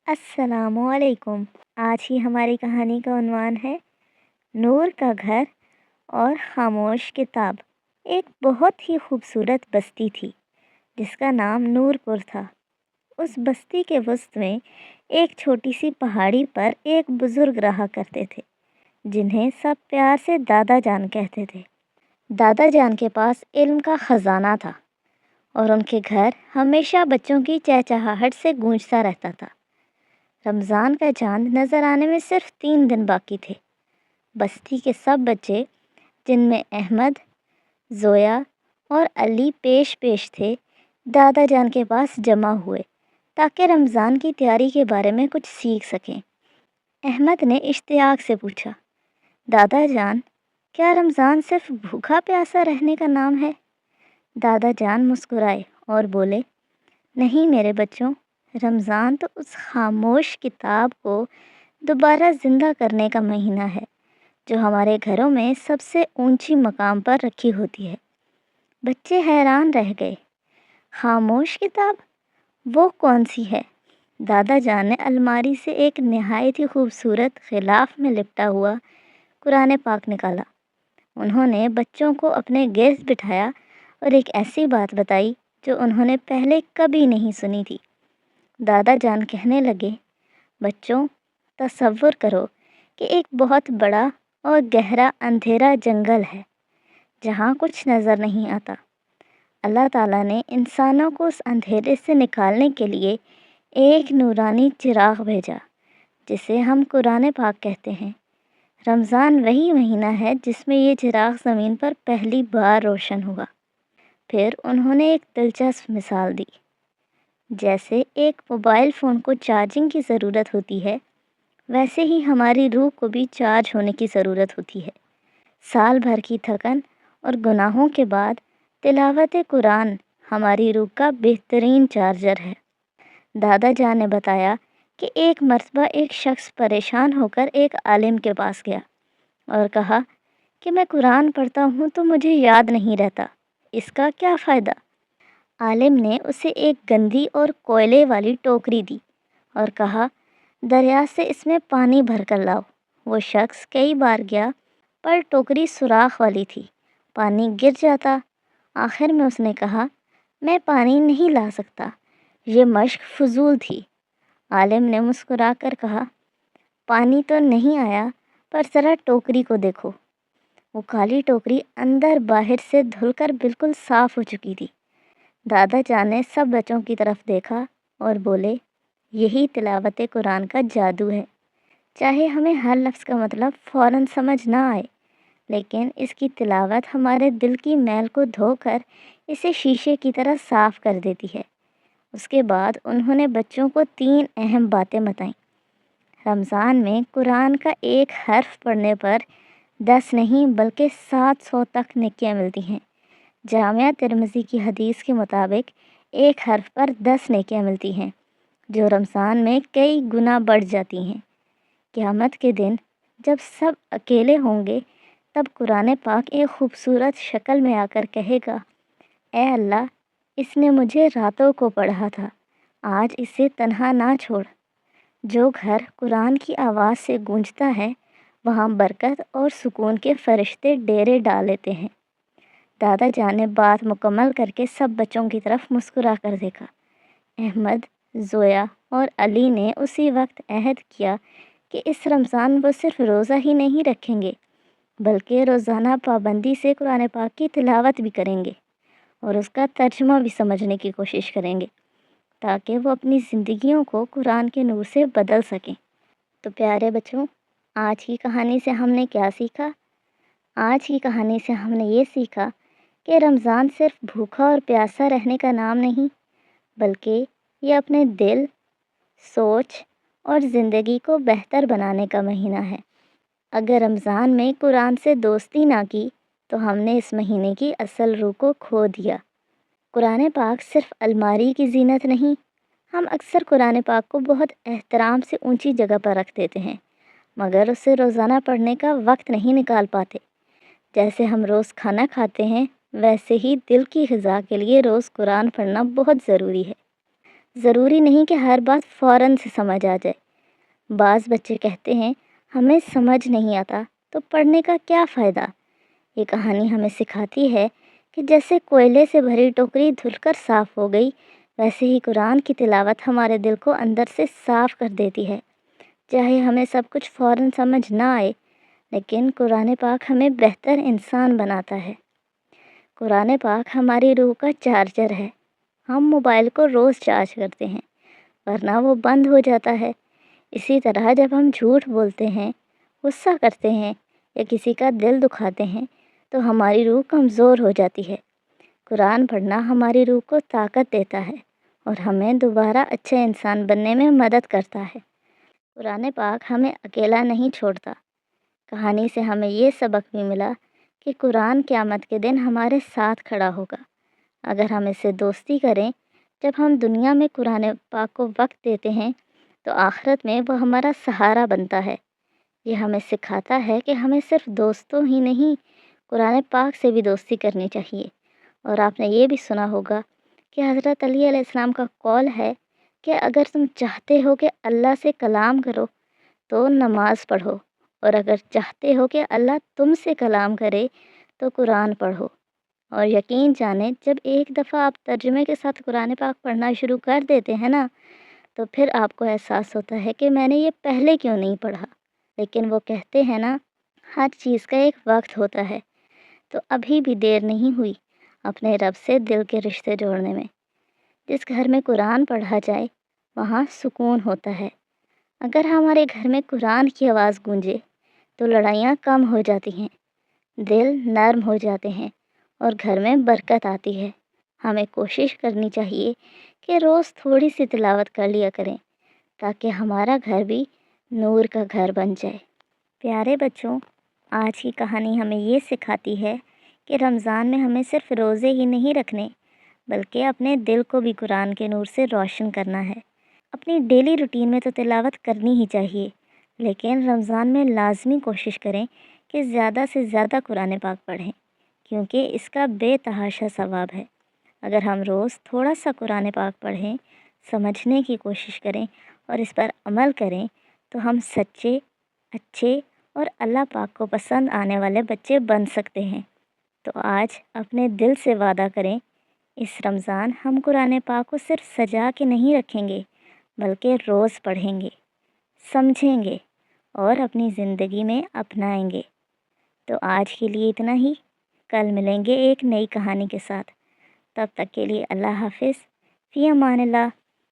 السلام علیکم۔ آج کی ہماری کہانی کا عنوان ہے نور کا گھر اور خاموش کتاب۔ ایک بہت ہی خوبصورت بستی تھی جس کا نام نور پور تھا۔ اس بستی کے وسط میں ایک چھوٹی سی پہاڑی پر ایک بزرگ رہا کرتے تھے جنہیں سب پیار سے دادا جان کہتے تھے۔ دادا جان کے پاس علم کا خزانہ تھا اور ان کے گھر ہمیشہ بچوں کی چہچہاہٹ سے گونجتا رہتا تھا۔ رمضان کا چاند نظر آنے میں صرف 3 دن باقی تھے۔ بستی کے سب بچے جن میں احمد، زویا اور علی پیش تھے دادا جان کے پاس جمع ہوئے تاکہ رمضان کی تیاری کے بارے میں کچھ سیکھ سکیں۔ احمد نے اشتیاق سے پوچھا، دادا جان، کیا رمضان صرف بھوکا پیاسا رہنے کا نام ہے؟ دادا جان مسکرائے اور بولے، نہیں میرے بچوں، رمضان تو اس خاموش کتاب کو دوبارہ زندہ کرنے کا مہینہ ہے جو ہمارے گھروں میں سب سے اونچی مقام پر رکھی ہوتی ہے۔ بچے حیران رہ گئے۔ خاموش کتاب؟ وہ کون سی ہے؟ دادا جان نے الماری سے ایک نہایت ہی خوبصورت غلاف میں لپٹا ہوا قرآن پاک نکالا۔ انہوں نے بچوں کو اپنے گرد بٹھایا اور ایک ایسی بات بتائی جو انہوں نے پہلے کبھی نہیں سنی تھی۔ دادا جان کہنے لگے، بچوں، تصور کرو کہ ایک بہت بڑا اور گہرا اندھیرا جنگل ہے جہاں کچھ نظر نہیں آتا۔ اللہ تعالیٰ نے انسانوں کو اس اندھیرے سے نکالنے کے لیے ایک نورانی چراغ بھیجا جسے ہم قرآن پاک کہتے ہیں۔ رمضان وہی مہینہ ہے جس میں یہ چراغ زمین پر پہلی بار روشن ہوا۔ پھر انہوں نے ایک دلچسپ مثال دی۔ جیسے ایک موبائل فون کو چارجنگ کی ضرورت ہوتی ہے، ویسے ہی ہماری روح کو بھی چارج ہونے کی ضرورت ہوتی ہے۔ سال بھر کی تھکن اور گناہوں کے بعد تلاوت قرآن ہماری روح کا بہترین چارجر ہے۔ دادا جان نے بتایا کہ ایک مرتبہ ایک شخص پریشان ہو کر ایک عالم کے پاس گیا اور کہا کہ میں قرآن پڑھتا ہوں تو مجھے یاد نہیں رہتا، اس کا کیا فائدہ؟ عالم نے اسے ایک گندی اور کوئلے والی ٹوکری دی اور کہا، دریا سے اس میں پانی بھر کر لاؤ۔ وہ شخص کئی بار گیا پر ٹوکری سوراخ والی تھی، پانی گر جاتا۔ آخر میں اس نے کہا، میں پانی نہیں لا سکتا، یہ مشق فضول تھی۔ عالم نے مسکرا کر کہا، پانی تو نہیں آیا پر ذرا ٹوکری کو دیکھو۔ وہ کالی ٹوکری اندر باہر سے دھل کر بالکل صاف ہو چکی تھی۔ دادا جان نے سب بچوں کی طرف دیکھا اور بولے، یہی تلاوت قرآن کا جادو ہے۔ چاہے ہمیں ہر لفظ کا مطلب فوراً سمجھ نہ آئے، لیکن اس کی تلاوت ہمارے دل کی میل کو دھو کر اسے شیشے کی طرح صاف کر دیتی ہے۔ اس کے بعد انہوں نے بچوں کو 3 اہم باتیں بتائیں۔ رمضان میں قرآن کا ایک حرف پڑھنے پر 10 نہیں بلکہ 700 تک نیکیاں ملتی ہیں۔ جامعہ ترمذی کی حدیث کے مطابق ایک حرف پر 10 نیکیاں ملتی ہیں جو رمضان میں کئی گنا بڑھ جاتی ہیں۔ قیامت کے دن جب سب اکیلے ہوں گے تب قرآن پاک ایک خوبصورت شکل میں آ کر کہے گا، اے اللہ، اس نے مجھے راتوں کو پڑھا تھا، آج اسے تنہا نہ چھوڑ۔ جو گھر قرآن کی آواز سے گونجتا ہے وہاں برکت اور سکون کے فرشتے ڈیرے ڈال لیتے ہیں۔ دادا جان نے بات مکمل کر کے سب بچوں کی طرف مسکرا کر دیکھا۔ احمد، زویا اور علی نے اسی وقت عہد کیا کہ اس رمضان وہ صرف روزہ ہی نہیں رکھیں گے بلکہ روزانہ پابندی سے قرآن پاک کی تلاوت بھی کریں گے اور اس کا ترجمہ بھی سمجھنے کی کوشش کریں گے تاکہ وہ اپنی زندگیوں کو قرآن کے نور سے بدل سکیں۔ تو پیارے بچوں، آج کی کہانی سے ہم نے کیا سیکھا؟ آج کی کہانی سے ہم نے یہ سیکھا کہ رمضان صرف بھوکا اور پیاسا رہنے کا نام نہیں بلکہ یہ اپنے دل، سوچ اور زندگی کو بہتر بنانے کا مہینہ ہے۔ اگر رمضان میں قرآن سے دوستی نہ کی تو ہم نے اس مہینے کی اصل روح کو کھو دیا۔ قرآن پاک صرف الماری کی زینت نہیں، ہم اکثر قرآن پاک کو بہت احترام سے اونچی جگہ پر رکھ دیتے ہیں مگر اسے روزانہ پڑھنے کا وقت نہیں نکال پاتے۔ جیسے ہم روز کھانا کھاتے ہیں ویسے ہی دل کی غذا کے لیے روز قرآن پڑھنا بہت ضروری ہے۔ ضروری نہیں کہ ہر بات فوراً سے سمجھ آ جائے۔ بعض بچے کہتے ہیں ہمیں سمجھ نہیں آتا تو پڑھنے کا کیا فائدہ؟ یہ کہانی ہمیں سکھاتی ہے کہ جیسے کوئلے سے بھری ٹوکری دھل کر صاف ہو گئی، ویسے ہی قرآن کی تلاوت ہمارے دل کو اندر سے صاف کر دیتی ہے۔ چاہے ہمیں سب کچھ فوراً سمجھ نہ آئے، لیکن قرآن پاک ہمیں بہتر انسان بناتا ہے۔ قرآن پاک ہماری روح کا چارجر ہے۔ ہم موبائل کو روز چارج کرتے ہیں، ورنہ وہ بند ہو جاتا ہے۔ اسی طرح جب ہم جھوٹ بولتے ہیں، غصہ کرتے ہیں یا کسی کا دل دکھاتے ہیں تو ہماری روح کمزور ہو جاتی ہے۔ قرآن پڑھنا ہماری روح کو طاقت دیتا ہے اور ہمیں دوبارہ اچھے انسان بننے میں مدد کرتا ہے۔ قرآن پاک ہمیں اکیلا نہیں چھوڑتا۔ کہانی سے ہمیں یہ سبق بھی ملا کہ قرآن قیامت کے دن ہمارے ساتھ کھڑا ہوگا اگر ہم اس سے دوستی کریں۔ جب ہم دنیا میں قرآن پاک کو وقت دیتے ہیں تو آخرت میں وہ ہمارا سہارا بنتا ہے۔ یہ ہمیں سکھاتا ہے کہ ہمیں صرف دوستوں ہی نہیں، قرآن پاک سے بھی دوستی کرنی چاہیے۔ اور آپ نے یہ بھی سنا ہوگا کہ حضرت علی علیہ السلام کا قول ہے کہ اگر تم چاہتے ہو کہ اللہ سے کلام کرو تو نماز پڑھو، اور اگر چاہتے ہو کہ اللہ تم سے کلام کرے تو قرآن پڑھو۔ اور یقین جانیں، جب ایک دفعہ آپ ترجمے کے ساتھ قرآن پاک پڑھنا شروع کر دیتے ہیں نا، تو پھر آپ کو احساس ہوتا ہے کہ میں نے یہ پہلے کیوں نہیں پڑھا۔ لیکن وہ کہتے ہیں نا، ہر چیز کا ایک وقت ہوتا ہے، تو ابھی بھی دیر نہیں ہوئی اپنے رب سے دل کے رشتے جوڑنے میں۔ جس گھر میں قرآن پڑھا جائے وہاں سکون ہوتا ہے۔ اگر ہمارے گھر میں قرآن کی آواز گونجے تو لڑائیاں کم ہو جاتی ہیں، دل نرم ہو جاتے ہیں اور گھر میں برکت آتی ہے۔ ہمیں کوشش کرنی چاہیے کہ روز تھوڑی سی تلاوت کر لیا کریں تاکہ ہمارا گھر بھی نور کا گھر بن جائے۔ پیارے بچوں، آج کی کہانی ہمیں یہ سکھاتی ہے کہ رمضان میں ہمیں صرف روزے ہی نہیں رکھنے، بلکہ اپنے دل کو بھی قرآن کے نور سے روشن کرنا ہے۔ اپنی ڈیلی روٹین میں تو تلاوت کرنی ہی چاہیے، لیکن رمضان میں لازمی کوشش کریں کہ زیادہ سے زیادہ قرآن پاک پڑھیں، کیونکہ اس کا بے تحاشا ثواب ہے۔ اگر ہم روز تھوڑا سا قرآن پاک پڑھیں، سمجھنے کی کوشش کریں اور اس پر عمل کریں تو ہم سچے، اچھے اور اللہ پاک کو پسند آنے والے بچے بن سکتے ہیں۔ تو آج اپنے دل سے وعدہ کریں، اس رمضان ہم قرآن پاک کو صرف سجا کے نہیں رکھیں گے، بلکہ روز پڑھیں گے، سمجھیں گے اور اپنی زندگی میں اپنائیں گے۔ تو آج کے لیے اتنا ہی، کل ملیں گے ایک نئی کہانی کے ساتھ۔ تب تک کے لیے اللہ حافظ، فی امان اللہ۔